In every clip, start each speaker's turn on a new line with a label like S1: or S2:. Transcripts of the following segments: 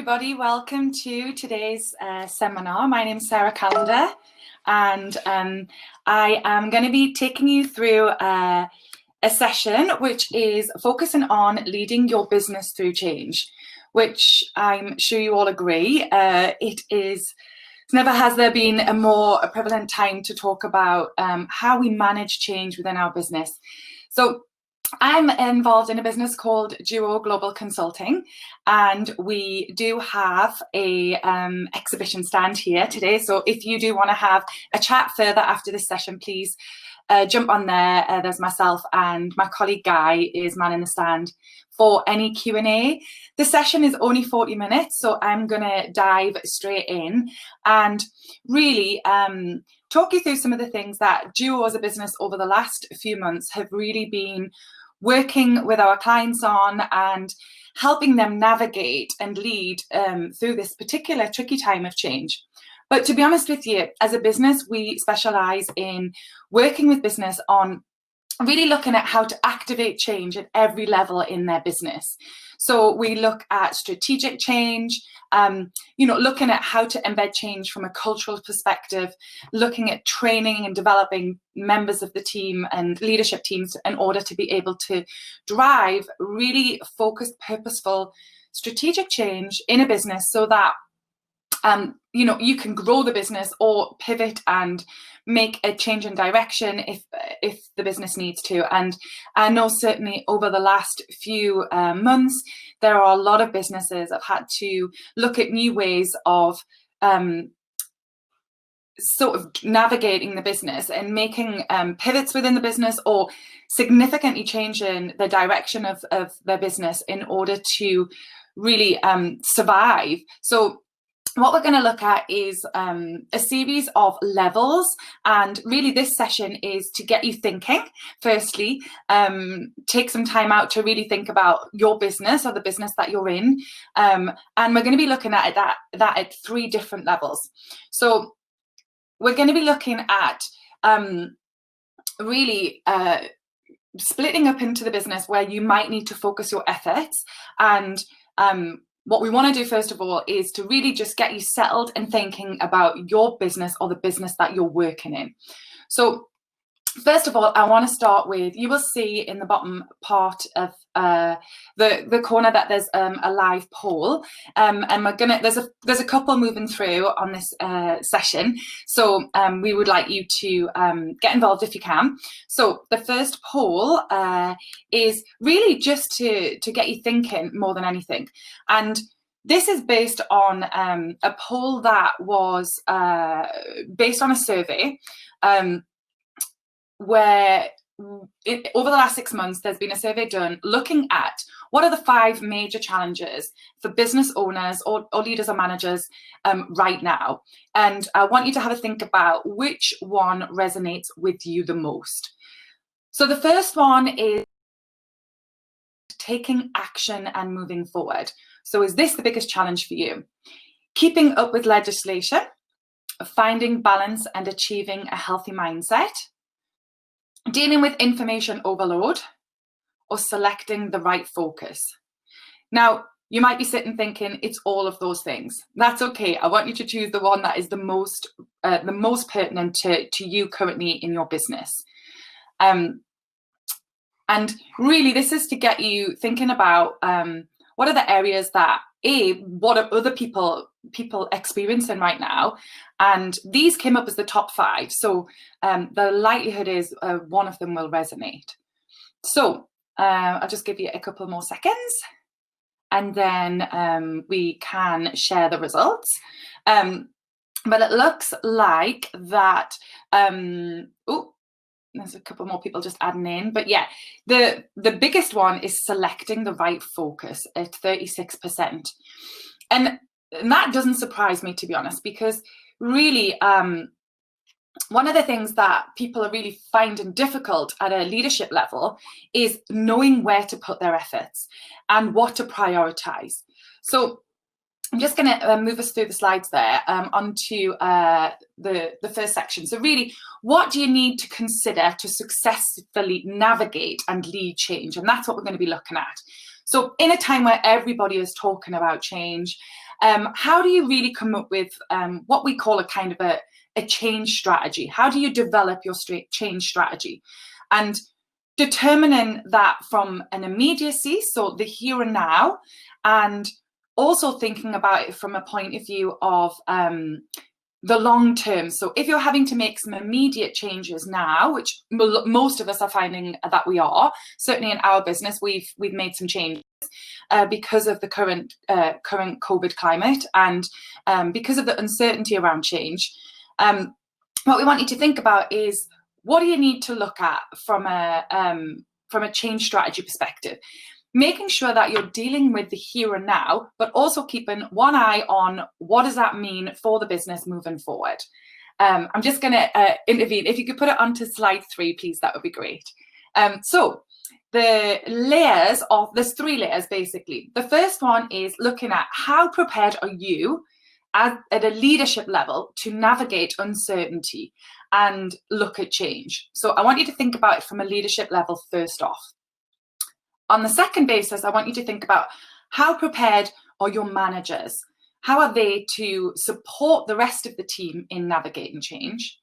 S1: everybody. Welcome to today's seminar. My name is Sarah Callendar, and I am going to be taking you through a session which is focusing on leading your business through change, which I'm sure you all agree. Never has there been a more prevalent time to talk about how we manage change within our business. So I'm involved in a business called Duo Global Consulting, and we do have a exhibition stand here today. So if you do want to have a chat further after this session, please jump on there. There's myself and my colleague Guy is manning the stand for any Q&A. The session is only 40 minutes, so I'm going to dive straight in and really talk you through some of the things that Duo as a business over the last few months have really been working with our clients on and helping them navigate and lead through this particular tricky time of change. But to be honest with you, as a business, we specialise in working with business on really looking at how to activate change at every level in their business. So we look at strategic change, looking at how to embed change from a cultural perspective, looking at training and developing members of the team and leadership teams in order to be able to drive really focused, purposeful, strategic change in a business so that you can grow the business or pivot and make a change in direction if the business needs to. And I know certainly over the last few months, there are a lot of businesses that have had to look at new ways of sort of navigating the business and making pivots within the business or significantly changing the direction of their business in order to really survive. So what we're going to look at is a series of levels, and really this session is to get you thinking. Firstly, take some time out to really think about your business or the business that you're in, and we're going to be looking at that at three different levels. So we're going to be looking at really splitting up into the business where you might need to focus your efforts, and what we want to do first of all is to really just get you settled and thinking about your business or the business that you're working in. So first of all, I want to start with, you will see in the bottom part of the corner that there's a live poll, and there's a couple moving through on this session. So we would like you to get involved if you can. So the first poll is really just to get you thinking more than anything, and this is based on a poll that was based on a survey. Where over the last 6 months, there's been a survey done looking at what are the 5 major challenges for business owners or leaders or managers right now. And I want you to have a think about which one resonates with you the most. So the first one is taking action and moving forward. So is this the biggest challenge for you? Keeping up with legislation, finding balance and achieving a healthy mindset, dealing with information overload, or selecting the right focus. Now, you might be sitting thinking it's all of those things. That's okay. I want you to choose the one that is the most pertinent to you currently in your business. And really, this is to get you thinking about what are the areas that what are other people experiencing right now, and these came up as the top 5. So the likelihood is one of them will resonate. So I'll just give you a couple more seconds, and then we can share the results. But it looks like that. There's a couple more people just adding in, but yeah, the biggest one is selecting the right focus at 36%, and that doesn't surprise me, to be honest, because really one of the things that people are really finding difficult at a leadership level is knowing where to put their efforts and what to prioritize. So I'm just going to move us through the slides there onto the first section. So really, what do you need to consider to successfully navigate and lead change? And that's what we're going to be looking at. So in a time where everybody is talking about change, how do you really come up with what we call a kind of a change strategy? How do you develop your change strategy? And determining that from an immediacy, so the here and now, and also thinking about it from a point of view of the long term. So if you're having to make some immediate changes now, which most of us are finding that we are, certainly in our business, we've made some changes because of the current COVID climate, and because of the uncertainty around change. What we want you to think about is, what do you need to look at from a change strategy perspective? Making sure that you're dealing with the here and now, but also keeping one eye on what does that mean for the business moving forward. I'm just going to intervene. If you could put it onto slide 3, please, that would be great. So the layers there's 3 layers basically. The first one is looking at how prepared are you at a leadership level to navigate uncertainty and look at change. So I want you to think about it from a leadership level first off. On the second basis, I want you to think about how prepared are your managers? How are they to support the rest of the team in navigating change?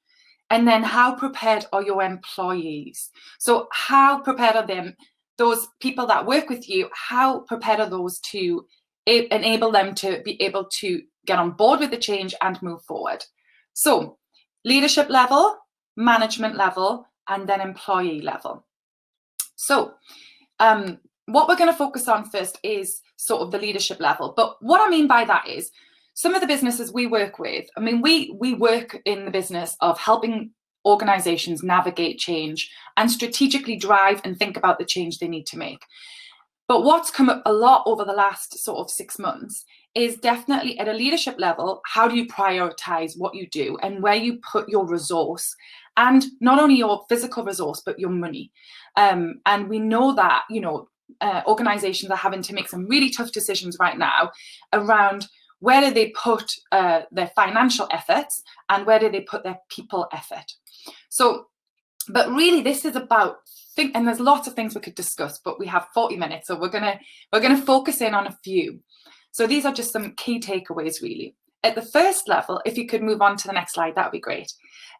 S1: And then how prepared are your employees? So how prepared are them, those people that work with you, how prepared are those to enable them to be able to get on board with the change and move forward? So leadership level, management level, and then employee level. So what we're going to focus on first is sort of the leadership level. But what I mean by that is, some of the businesses we work with, I mean, we work in the business of helping organizations navigate change and strategically drive and think about the change they need to make. But what's come up a lot over the last sort of 6 months is definitely at a leadership level, how do you prioritize what you do and where you put your resource, and not only your physical resource, but your money. And we know that, you know, organizations are having to make some really tough decisions right now around where do they put their financial efforts and where do they put their people effort. So, but really this is about, and there's lots of things we could discuss, but we have 40 minutes, so we're gonna focus in on a few. So these are just some key takeaways really. At the first level, if you could move on to the next slide, that would be great.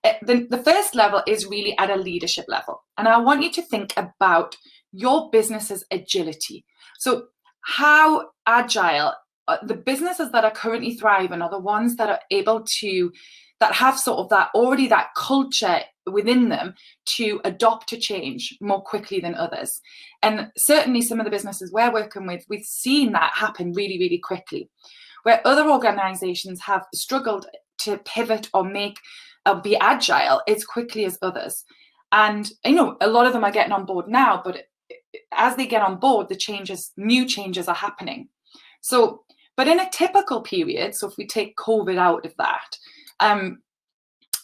S1: The first level is really at a leadership level. And I want you to think about your business's agility. So how agile, the businesses that are currently thriving are the ones that are able to, that have sort of that culture within them to adopt to change more quickly than others. And certainly some of the businesses we're working with, we've seen that happen really, really quickly. Where other organizations have struggled to pivot or be agile as quickly as others. And you know, a lot of them are getting on board now, but as they get on board, new changes are happening. So, but in a typical period, so if we take COVID out of that,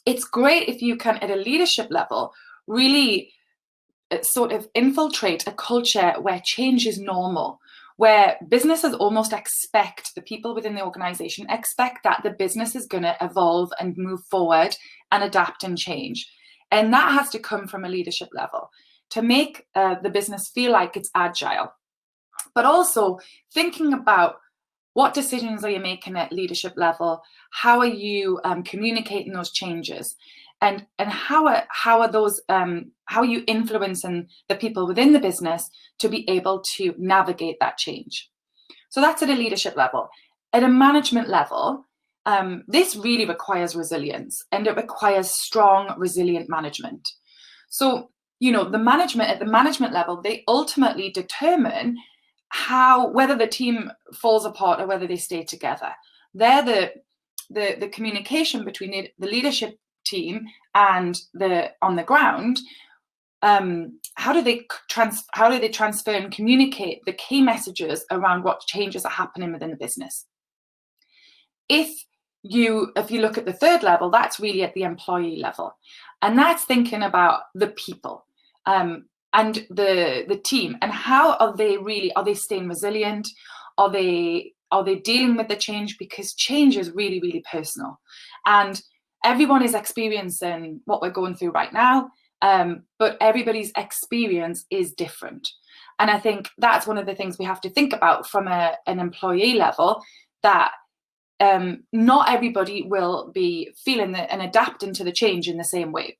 S1: it's great if you can, at a leadership level, really sort of infiltrate a culture where change is normal, where businesses almost expect, the people within the organization expect that the business is going to evolve and move forward and adapt and change. And that has to come from a leadership level to make the business feel like it's agile. But also thinking about, what decisions are you making at leadership level? How are you communicating those changes? And how are you influencing the people within the business to be able to navigate that change? So that's at a leadership level. At a management level, this really requires resilience, and it requires strong, resilient management. So, you know, at the management level, they ultimately determine whether the team falls apart or whether they stay together. They're the communication between the leadership team and on the ground. How do they transfer and communicate the key messages around what changes are happening within the business? If you look at the third level, that's really at the employee level, and that's thinking about the people and the team, and how are they staying resilient? Are they dealing with the change? Because change is really, really personal, and everyone is experiencing what we're going through right now, but everybody's experience is different. And I think that's one of the things we have to think about from an employee level, that not everybody will be feeling and adapting to the change in the same way.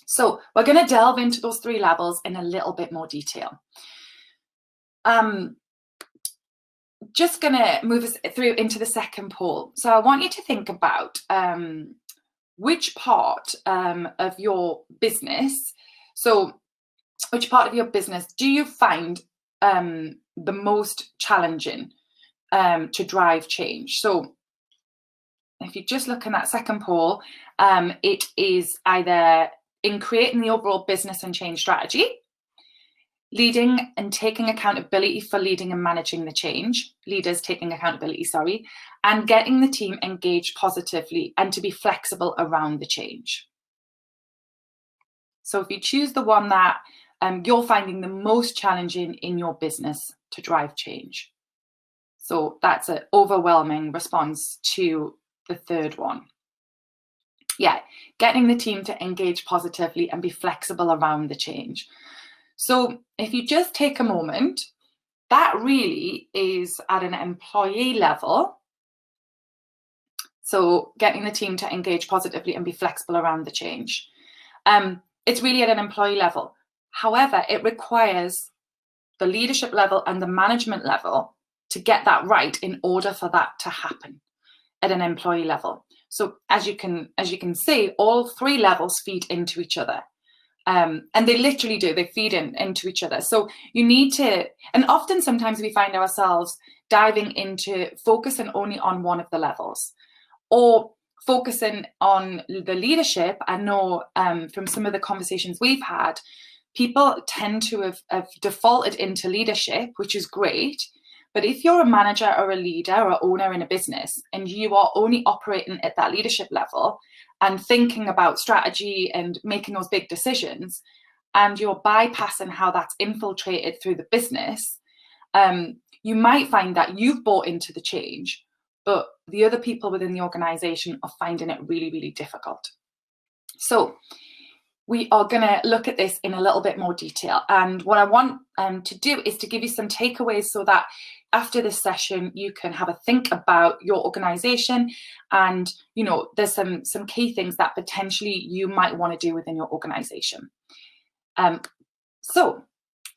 S1: So we're going to delve into those 3 levels in a little bit more detail. Just going to move us through into the second poll. So I want you to think about which part of your business, which part of your business do you find the most challenging to drive change? So if you just look in that second poll, it is either in creating the overall business and change strategy, leading and taking accountability for leading and managing the change, leaders taking accountability, sorry, and getting the team engaged positively and to be flexible around the change. So if you choose the one that you're finding the most challenging in your business to drive change. So that's an overwhelming response to the third one. Yeah, getting the team to engage positively and be flexible around the change. So if you just take a moment, that really is at an employee level. So getting the team to engage positively and be flexible around the change. It's really at an employee level. However, it requires the leadership level and the management level to get that right in order for that to happen at an employee level. So as you can see, all 3 levels feed into each other. And they literally do, they feed into each other. So you need to, and often sometimes we find ourselves diving into focusing only on one of the levels, or focusing on the leadership. I know from some of the conversations we've had, people tend to have defaulted into leadership, which is great. But if you're a manager or a leader or owner in a business and you are only operating at that leadership level and thinking about strategy and making those big decisions, and you're bypassing how that's infiltrated through the business, you might find that you've bought into the change, but the other people within the organization are finding it really, really difficult. So we are going to look at this in a little bit more detail. And what I want to do is to give you some takeaways so that after this session, you can have a think about your organization. And, there's some key things that potentially you might want to do within your organization. So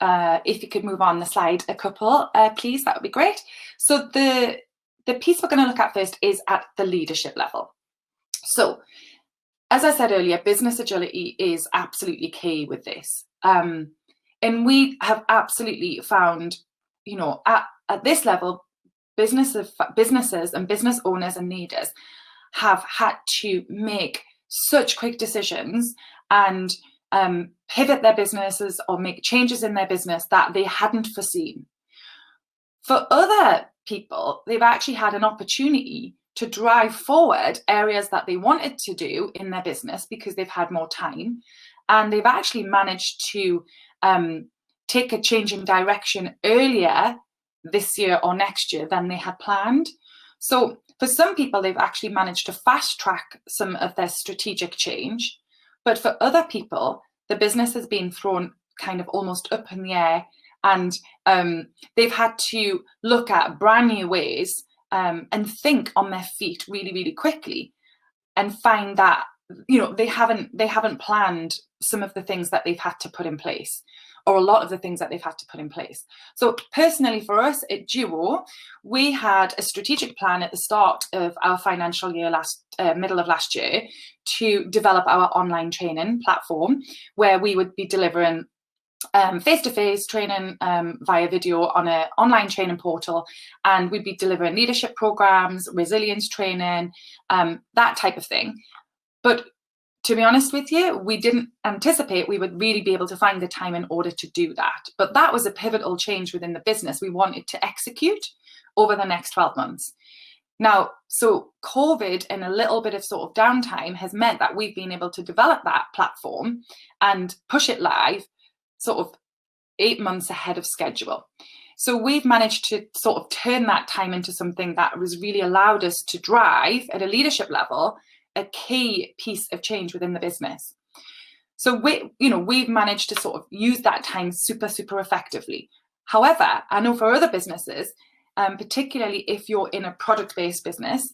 S1: if you could move on the slide a couple, please, that would be great. So the piece we're going to look at first is at the leadership level. So as I said earlier, business agility is absolutely key with this. And we have absolutely found, at this level, businesses and business owners and leaders have had to make such quick decisions and pivot their businesses or make changes in their business that they hadn't foreseen. For other people, they've actually had an opportunity to drive forward areas that they wanted to do in their business because they've had more time, and they've actually managed to take a change in direction earlier this year or next year than they had planned. So for some people, they've actually managed to fast track some of their strategic change, but for other people, the business has been thrown kind of almost up in the air, and they've had to look at brand new ways and think on their feet really, really quickly, and find that they haven't planned some of the things that they've had to put in place, or a lot of the things that they've had to put in place. So personally, for us at Duo, we had a strategic plan at the start of our financial year middle of last year to develop our online training platform, where we would be delivering face-to-face training via video on an online training portal, and we'd be delivering leadership programs, resilience training, that type of thing. But to be honest with you, we didn't anticipate we would really be able to find the time in order to do that. But that was a pivotal change within the business we wanted to execute over the next 12 months. Now, so COVID and a little bit of sort of downtime has meant that we've been able to develop that platform and push it live sort of 8 months ahead of schedule. So we've managed to sort of turn that time into something that was really allowed us to drive at a leadership level a key piece of change within the business. So we've managed to sort of use that time super, super effectively. However, I know for other businesses, particularly if you're in a product-based business,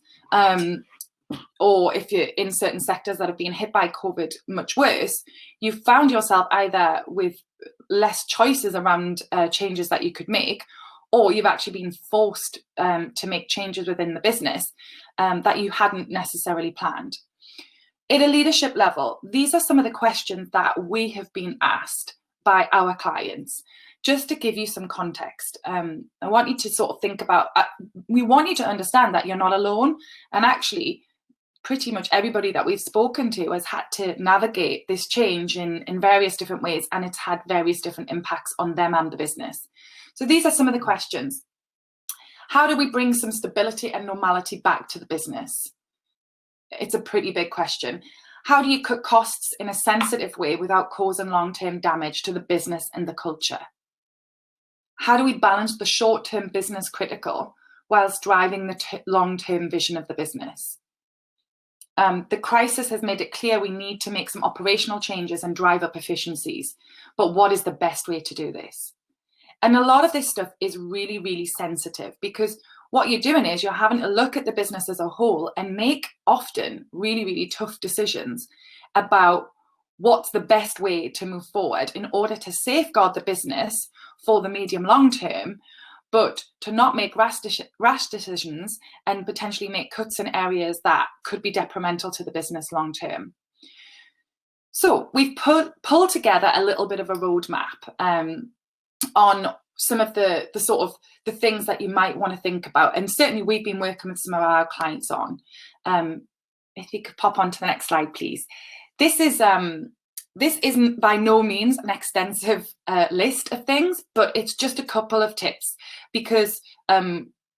S1: or if you're in certain sectors that have been hit by COVID much worse, you've found yourself either with less choices around changes that you could make, or you've actually been forced to make changes within the business that you hadn't necessarily planned. At a leadership level, these are some of the questions that we have been asked by our clients. Just to give you some context, I want you to sort of think about, we want you to understand that you're not alone. And actually, pretty much everybody that we've spoken to has had to navigate this change in various different ways, and it's had various different impacts on them and the business. So these are some of the questions. How do we bring some stability and normality back to the business? It's a pretty big question. How do you cut costs in a sensitive way without causing long-term damage to the business and the culture? How do we balance the short-term business critical whilst driving the long-term vision of the business? The crisis has made it clear we need to make some operational changes and drive up efficiencies. But what is the best way to do this? And a lot of this stuff is really, really sensitive, because what you're doing is you're having to look at the business as a whole and make often really, really tough decisions about what's the best way to move forward in order to safeguard the business for the medium long term, but to not make rash decisions and potentially make cuts in areas that could be detrimental to the business long term. So we've pulled together a little bit of a roadmap on some of the sort of the things that you might want to think about. And certainly we've been working with some of our clients on. If you could pop on to the next slide, please. This isn't by no means an extensive list of things, but it's just a couple of tips, because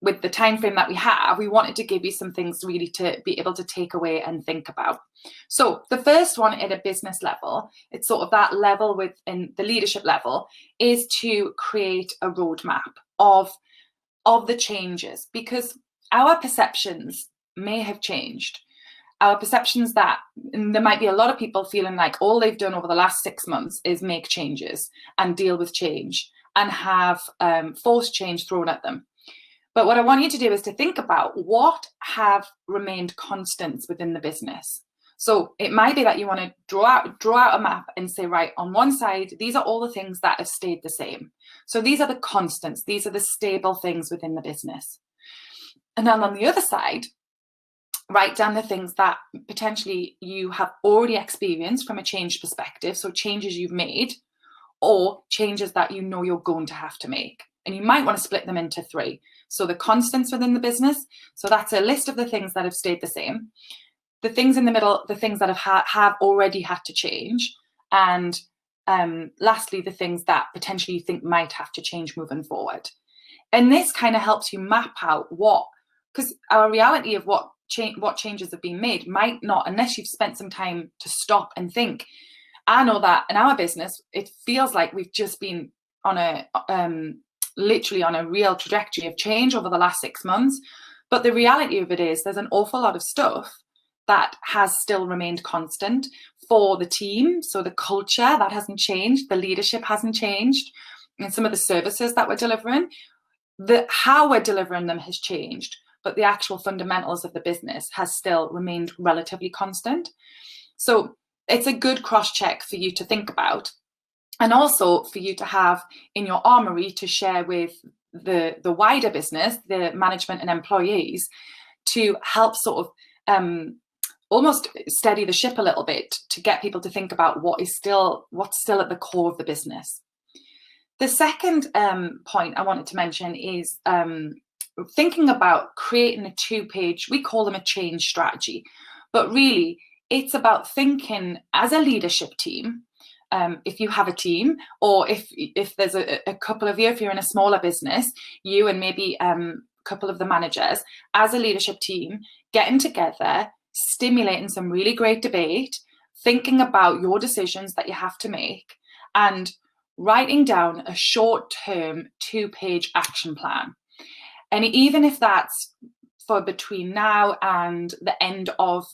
S1: with the time frame that we have, we wanted to give you some things really to be able to take away and think about. So the first one at a business level, it's sort of that level within the leadership level, is to create a roadmap of the changes, because our perceptions may have changed. Our perceptions that there might be a lot of people feeling like all they've done over the last 6 months is make changes and deal with change and have forced change thrown at them. But what I want you to do is to think about what have remained constants within the business. So it might be that you want to draw out a map and say, right, on one side, these are all the things that have stayed the same. So these are the constants. These are the stable things within the business. And then on the other side, write down the things that potentially you have already experienced from a change perspective. So changes you've made, or changes that you know you're going to have to make. And you might want to split them into 3. So the constants within the business. So that's a list of the things that have stayed the same. The things in the middle, the things that have already had to change. And lastly, the things that potentially you think might have to change moving forward. And this kind of helps you map out because our reality of what changes have been made might not, unless you've spent some time to stop and think. I know that in our business, it feels like we've just been on a literally on a real trajectory of change over the last 6 months. But the reality of it is there's an awful lot of stuff that has still remained constant for the team. So the culture, that hasn't changed. The leadership hasn't changed. And some of the services that we're delivering, how we're delivering them has changed. But the actual fundamentals of the business has still remained relatively constant. So it's a good cross-check for you to think about, and also for you to have in your armory to share with the wider business, the management and employees, to help sort of almost steady the ship a little bit, to get people to think about what's still at the core of the business. The second point I wanted to mention is thinking about creating a 2-page, we call them a change strategy, but really it's about thinking as a leadership team. If you have a team, or if there's a couple of you, if you're in a smaller business, you and maybe a couple of the managers as a leadership team, getting together, stimulating some really great debate, thinking about your decisions that you have to make, and writing down a short-term 2-page action plan. And even if that's for between now and the end of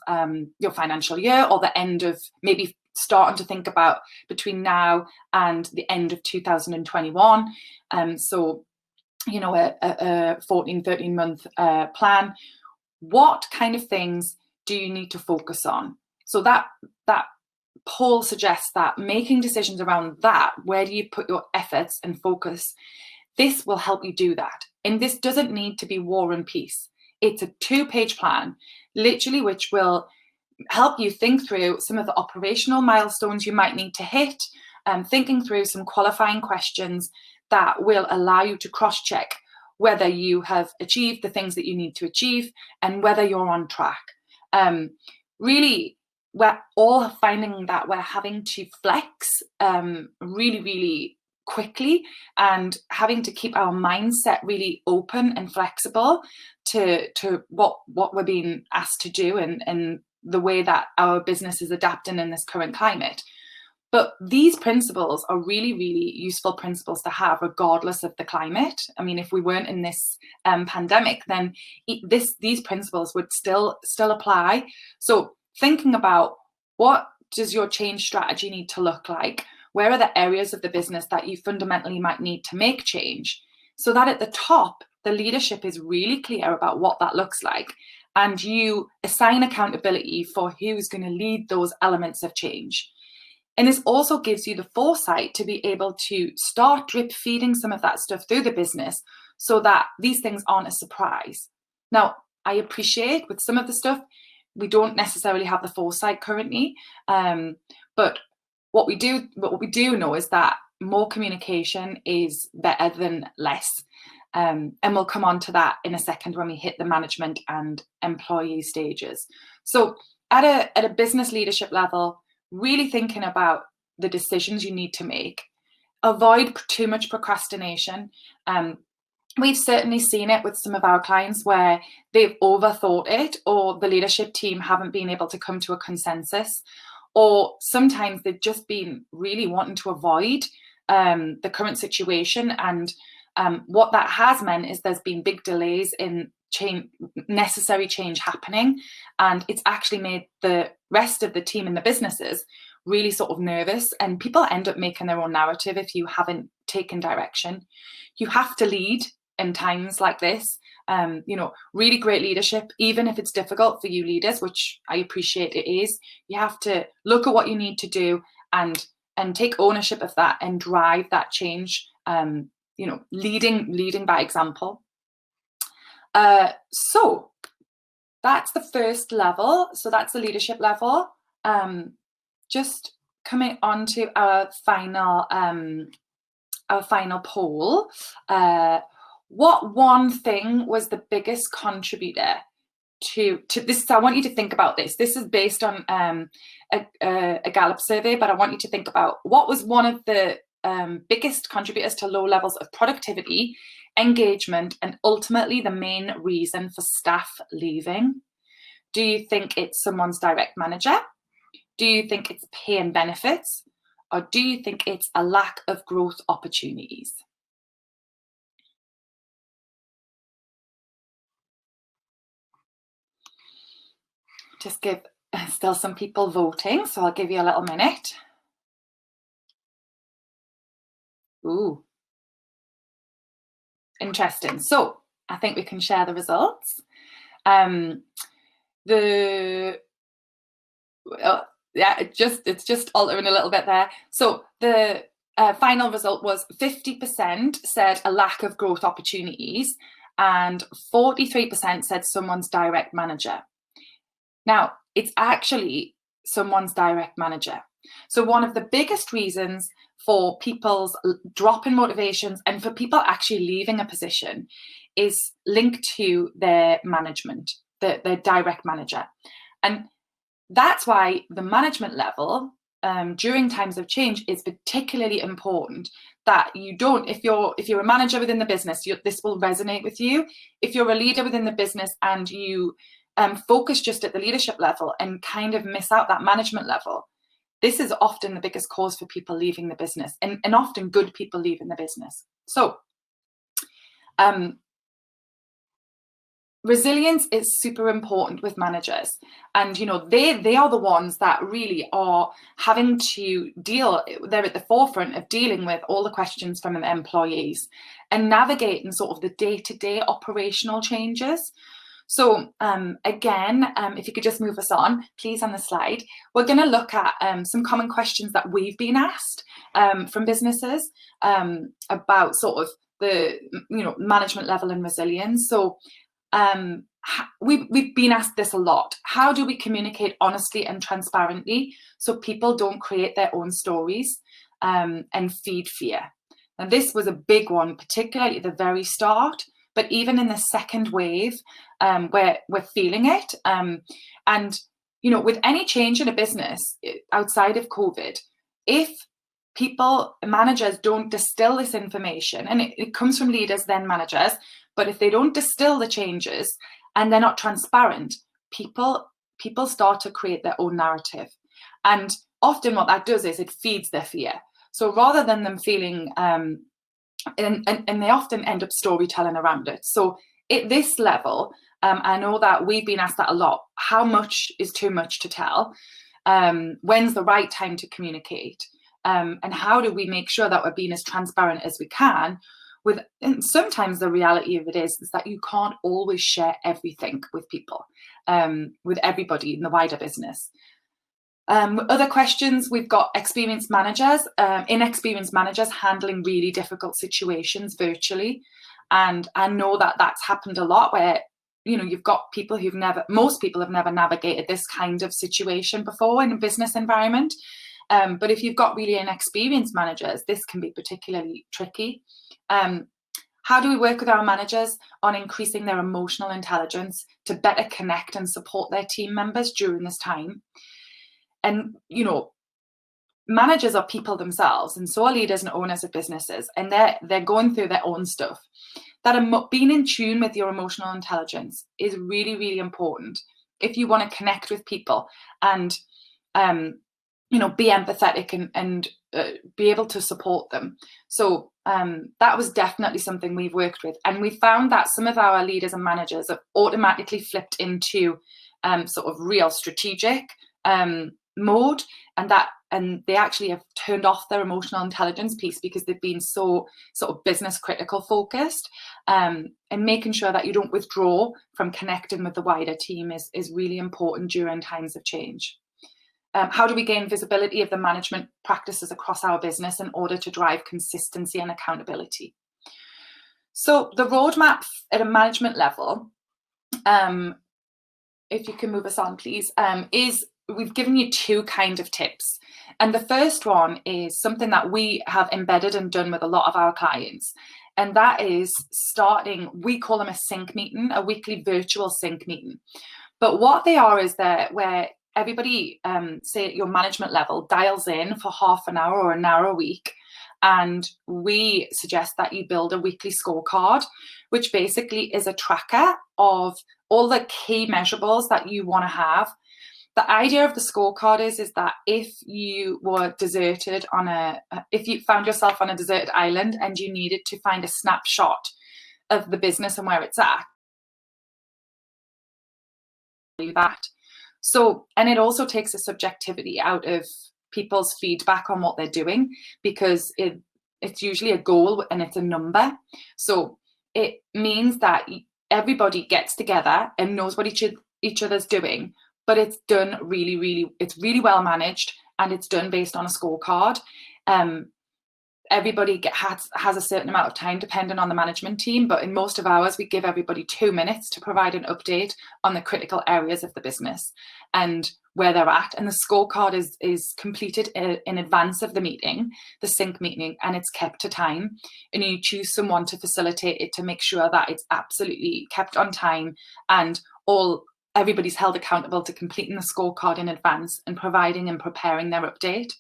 S1: your financial year, or the end of maybe starting to think about between now and the end of 2021. So a 14, 13-month plan, what kind of things do you need to focus on? So that poll suggests that making decisions around that, where do you put your efforts and focus, this will help you do that. And this doesn't need to be War and Peace. It's a 2-page plan, literally, which will help you think through some of the operational milestones you might need to hit, thinking through some qualifying questions that will allow you to cross-check whether you have achieved the things that you need to achieve and whether you're on track. Really, we're all finding that we're having to flex really, really quickly, and having to keep our mindset really open and flexible to what we're being asked to do, and the way that our business is adapting in this current climate. But these principles are really, really useful principles to have regardless of the climate. I mean, if we weren't in this pandemic, then these principles would still apply. So thinking about, what does your change strategy need to look like? Where are the areas of the business that you fundamentally might need to make change? So that at the top, the leadership is really clear about what that looks like, and you assign accountability for who's going to lead those elements of change. And this also gives you the foresight to be able to start drip feeding some of that stuff through the business, so that these things aren't a surprise. Now, I appreciate with some of the stuff, we don't necessarily have the foresight currently, but what we do know is that more communication is better than less. And we'll come on to that in a second when we hit the management and employee stages. So at a business leadership level, really thinking about the decisions you need to make. Avoid too much procrastination. We've certainly seen it with some of our clients where they've overthought it, or the leadership team haven't been able to come to a consensus, or sometimes they've just been really wanting to avoid the current situation. And what that has meant is there's been big delays in necessary change happening, and it's actually made the rest of the team and the businesses really sort of nervous, and people end up making their own narrative if you haven't taken direction. You have to lead in times like this. Really great leadership, even if it's difficult for you leaders, which I appreciate it is, you have to look at what you need to do and take ownership of that and drive that change, leading by example. So that's the first level. So that's the leadership level. Just coming on to our final poll. What one thing was the biggest contributor to this? So I want you to think about this. This is based on a Gallup survey, but I want you to think about what was one of the biggest contributors to low levels of productivity, engagement, and ultimately the main reason for staff leaving. Do you think it's someone's direct manager? Do you think it's pay and benefits? Or do you think it's a lack of growth opportunities? Just give still some people voting, so I'll give you a little minute. Ooh, interesting. So I think we can share the results. It's just altering a little bit there. So the final result was 50% said a lack of growth opportunities, and 43% said someone's direct manager. Now, it's actually someone's direct manager. So one of the biggest reasons for people's drop in motivations and for people actually leaving a position is linked to their management, their direct manager. And that's why the management level during times of change is particularly important, that you don't, if you're a manager within the business, this will resonate with you. If you're a leader within the business and you focus just at the leadership level and kind of miss out that management level, this is often the biggest cause for people leaving the business, and often good people leaving the business. So resilience is super important with managers, and they are the ones that really are having to they're at the forefront of dealing with all the questions from the employees and navigating sort of the day-to-day operational changes. So again, if you could just move us on, please, on the slide, we're going to look at some common questions that we've been asked from businesses about sort of the management level and resilience. So we've been asked this a lot. How do we communicate honestly and transparently so people don't create their own stories and feed fear? And this was a big one, particularly at the very start, but even in the second wave, we're feeling it. And with any change in a business outside of COVID, if managers don't distill this information, and it comes from leaders, then managers, but if they don't distill the changes and they're not transparent, people start to create their own narrative. And often what that does is it feeds their fear. So rather than them feeling, and they often end up storytelling around it. So at this level, I know that we've been asked that a lot. How much is too much to tell? When's the right time to communicate? And how do we make sure that we're being as transparent as we can? And sometimes the reality of it is that you can't always share everything with people, with everybody in the wider business. Other questions, we've got experienced managers, inexperienced managers handling really difficult situations virtually. And I know that that's happened a lot where, you've got people most people have never navigated this kind of situation before in a business environment. But if you've got really inexperienced managers, this can be particularly tricky. How do we work with our managers on increasing their emotional intelligence to better connect and support their team members during this time? And, managers are people themselves, and so are leaders and owners of businesses, and they're going through their own stuff. That being in tune with your emotional intelligence is really, really important if you want to connect with people and be empathetic and be able to support them. So that was definitely something we've worked with. And we found that some of our leaders and managers have automatically flipped into sort of real strategic mode, and they actually have turned off their emotional intelligence piece because they've been so sort of business critical focused, and making sure that you don't withdraw from connecting with the wider team is really important during times of change. How do we gain visibility of the management practices across our business in order to drive consistency and accountability? So the roadmap at a management level, if you can move us on, please, is we've given you two kind of tips. And the first one is something that we have embedded and done with a lot of our clients. And that is we call them a sync meeting, a weekly virtual sync meeting. But what they are is where everybody, say at your management level, dials in for half an hour or an hour a week. And we suggest that you build a weekly scorecard, which basically is a tracker of all the key measurables that you want to have. The idea of the scorecard is that if you were deserted if you found yourself on a deserted island and you needed to find a snapshot of the business and where it's at, do that. So, and it also takes the subjectivity out of people's feedback on what they're doing, because it's usually a goal and it's a number. So it means that everybody gets together and knows what each other's doing, but it's done it's really well managed, and it's done based on a scorecard. Everybody has a certain amount of time depending on the management team, but in most of ours, we give everybody 2 minutes to provide an update on the critical areas of the business and where they're at. And the scorecard is completed in advance of the meeting, the sync meeting, and it's kept to time. And you choose someone to facilitate it to make sure that it's absolutely kept on time, and everybody's held accountable to completing the scorecard in advance and providing and preparing their update.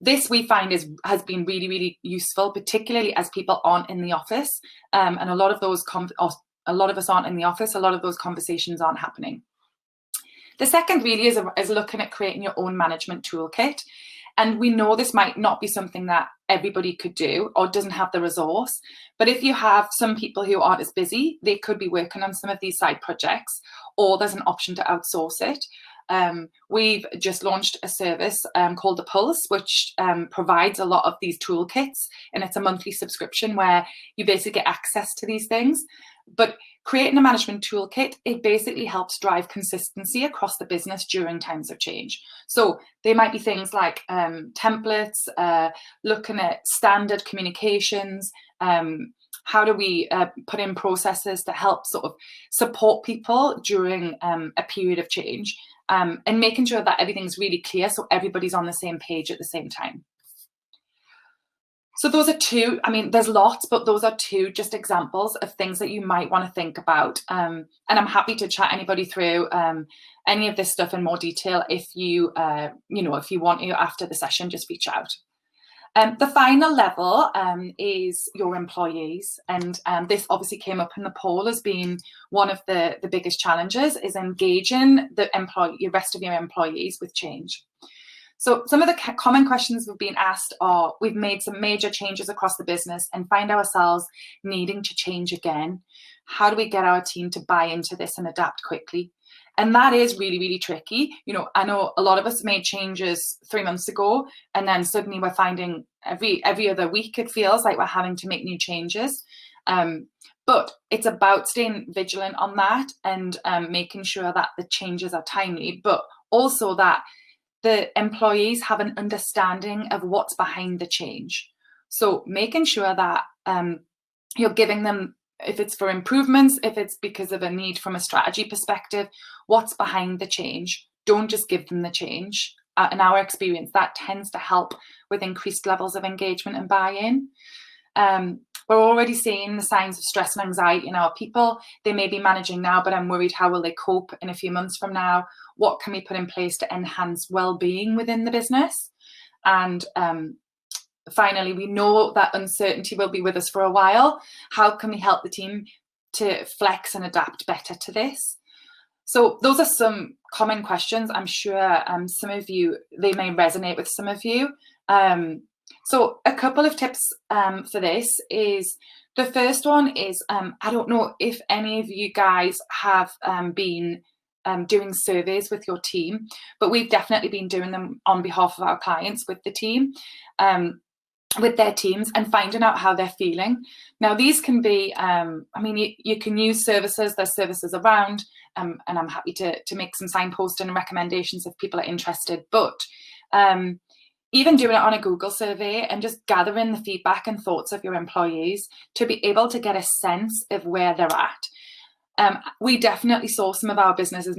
S1: This we find has been really, really useful, particularly as people aren't in the office, and a lot of us aren't in the office. A lot of those conversations aren't happening. The second really is looking at creating your own management toolkit, And we know this might not be something that everybody could do or doesn't have the resource. But if you have some people who aren't as busy, they could be working on some of these side projects, or there's an option to outsource it. We've just launched a service called The Pulse, which provides a lot of these toolkits, and it's a monthly subscription where you basically get access to these things. But creating a management toolkit, it basically helps drive consistency across the business during times of change. So they might be things like templates, looking at standard communications, how do we put in processes to help sort of support people during a period of change, and making sure that everything's really clear so everybody's on the same page at the same time. So those are two, I mean, there's lots, but those are two just examples of things that you might want to think about. And I'm happy to chat anybody through any of this stuff in more detail if you, if you want to after the session, just reach out. The final level is your employees. And this obviously came up in the poll as being one of the biggest challenges, is engaging the rest of your employees with change. So some of the common questions we've been asked are, we've made some major changes across the business and find ourselves needing to change again. How do we get our team to buy into this and adapt quickly? And that is really, really tricky. I know a lot of us made changes 3 months ago, and then suddenly we're finding every other week it feels like we're having to make new changes. But it's about staying vigilant on that and making sure that the changes are timely, but also that the employees have an understanding of what's behind the change. So making sure that you're giving them, if it's for improvements, if it's because of a need from a strategy perspective, what's behind the change. Don't just give them the change. In our experience, that tends to help with increased levels of engagement and buy-in. We're already seeing the signs of stress and anxiety in our people. They may be managing now, but I'm worried, how will they cope in a few months from now? What can we put in place to enhance well-being within the business? And finally, we know that uncertainty will be with us for a while. How can we help the team to flex and adapt better to this? So those are some common questions. I'm sure some of you, they may resonate with some of you. So a couple of tips for this is, the first one is, I don't know if any of you guys have been doing surveys with your team, but we've definitely been doing them on behalf of our clients with the team, with their teams, and finding out how they're feeling. Now, these can be, you can use services, there's services around, and I'm happy to make some signposting and recommendations if people are interested, but even doing it on a Google survey and just gathering the feedback and thoughts of your employees to be able to get a sense of where they're at. We definitely saw some of our businesses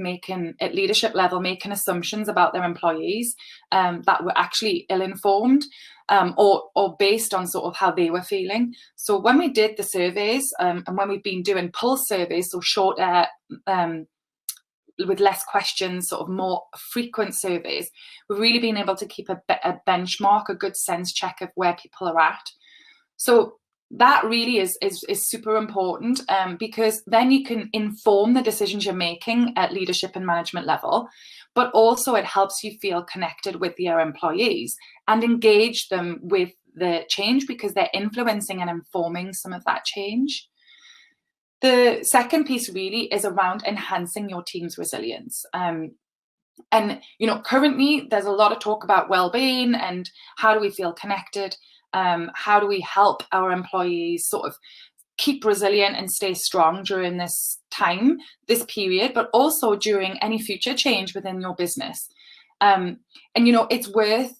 S1: at leadership level, making assumptions about their employees that were actually ill-informed or based on sort of how they were feeling. So when we did the surveys and when we've been doing pulse surveys, so shorter, with less questions, sort of more frequent surveys, we've really been able to keep a benchmark, a good sense check of where people are at. So that really is super important, because then you can inform the decisions you're making at leadership and management level, but also it helps you feel connected with your employees and engage them with the change, because they're influencing and informing some of that change. The second piece really is around enhancing your team's resilience. And, currently there's a lot of talk about well-being and how do we feel connected? How do we help our employees sort of keep resilient and stay strong during this time, this period, but also during any future change within your business? There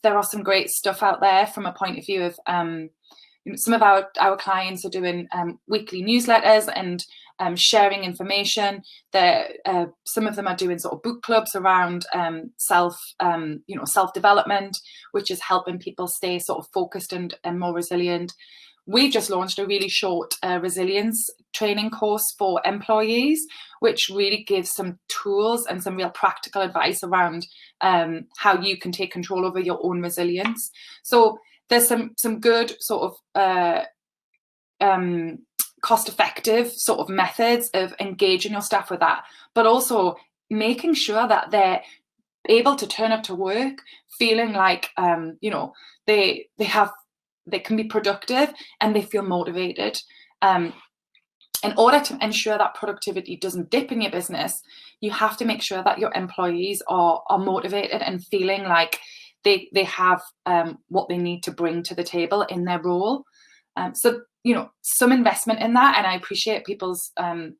S1: are some great stuff out there from a point of view of, some of our clients are doing weekly newsletters and sharing information. Some of them are doing sort of book clubs around self-development, which is helping people stay sort of focused and more resilient. We just launched a really short resilience training course for employees, which really gives some tools and some real practical advice around how you can take control over your own resilience. So there's some good sort of cost-effective sort of methods of engaging your staff with that, but also making sure that they're able to turn up to work feeling like, they can be productive and they feel motivated. In order to ensure that productivity doesn't dip in your business, you have to make sure that your employees are motivated and feeling like they have what they need to bring to the table in their role. So, some investment in that, and I appreciate people's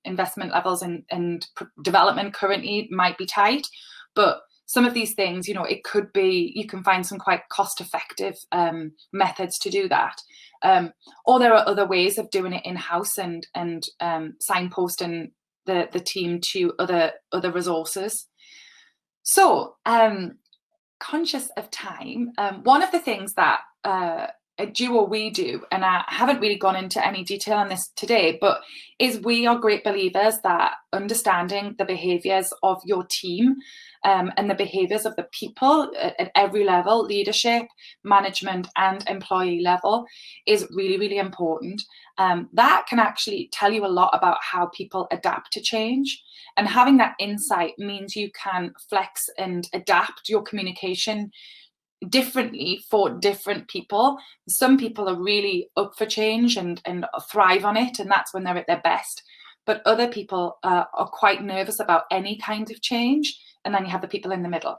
S1: investment levels and development currently might be tight, but some of these things, it could be, you can find some quite cost-effective methods to do that. Or there are other ways of doing it in-house and signposting the team to other resources. So, conscious of time, one of the things that at Duo we do, and I haven't really gone into any detail on this today, but is we are great believers that understanding the behaviours of your team and the behaviours of the people at every level, leadership, management and employee level, is really, really important. That can actually tell you a lot about how people adapt to change. And having that insight means you can flex and adapt your communication differently for different people. Some people are really up for change and thrive on it, and that's when they're at their best. But other people are quite nervous about any kind of change. And then you have the people in the middle.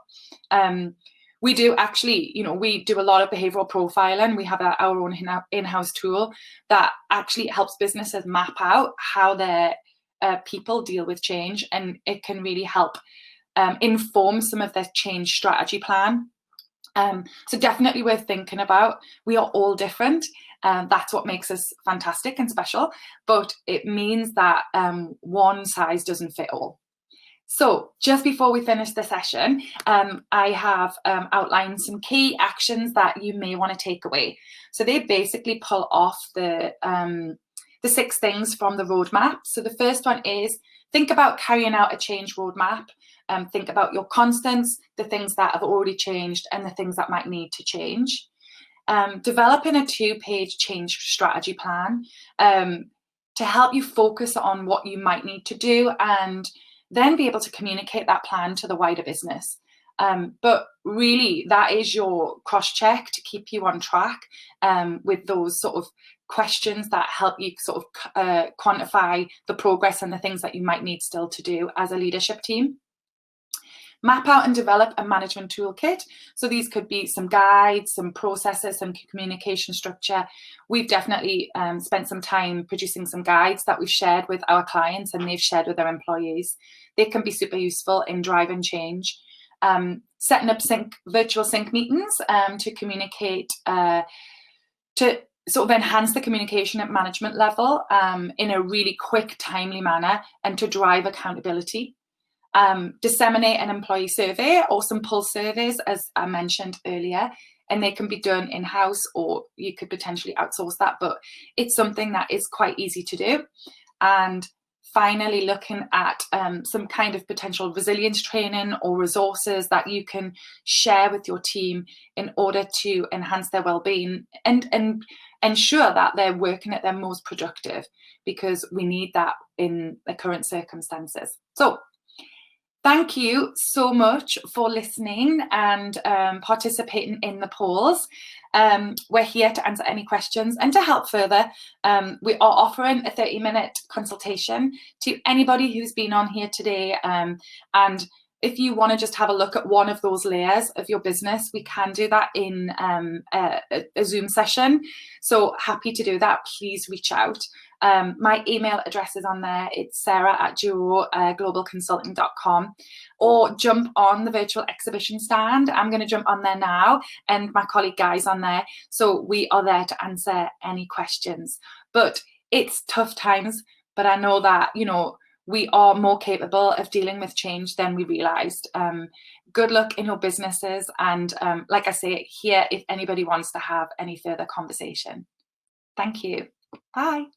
S1: We do actually, we do a lot of behavioral profiling. We have our own in-house tool that actually helps businesses map out how their people deal with change, and it can really help inform some of their change strategy plan. So definitely worth thinking about. We are all different. That's what makes us fantastic and special, but it means that one size doesn't fit all. So just before we finish the session, I have outlined some key actions that you may want to take away. So they basically pull off the 6 things from the roadmap. So the first one is think about carrying out a change roadmap. Think about your constants, the things that have already changed and the things that might need to change. Developing a 2-page change strategy plan to help you focus on what you might need to do and then be able to communicate that plan to the wider business. But really, that is your cross-check to keep you on track with those sort of questions that help you sort of quantify the progress and the things that you might need still to do as a leadership team. Map out and develop a management toolkit. So these could be some guides, some processes, some communication structure. We've definitely spent some time producing some guides that we've shared with our clients and they've shared with their employees. They can be super useful in driving change. Setting up virtual sync meetings to communicate, to sort of enhance the communication at management level in a really quick, timely manner and to drive accountability. Disseminate an employee survey or some pulse surveys, as I mentioned earlier, and they can be done in-house or you could potentially outsource that, but it's something that is quite easy to do. And finally, looking at some kind of potential resilience training or resources that you can share with your team in order to enhance their well-being and ensure that they're working at their most productive, because we need that in the current circumstances. So thank you so much for listening and participating in the polls. We're here to answer any questions and to help further. We are offering a 30-minute consultation to anybody who's been on here today. And if you want to just have a look at one of those layers of your business, we can do that in a Zoom session. So happy to do that. Please reach out. My email address is on there. It's sarah@duoglobalconsulting.com, or jump on the virtual exhibition stand. I'm going to jump on there now, and my colleague Guy's on there. So we are there to answer any questions. But it's tough times, but I know that, we are more capable of dealing with change than we realised. Good luck in your businesses. And like I say, here if anybody wants to have any further conversation. Thank you. Bye.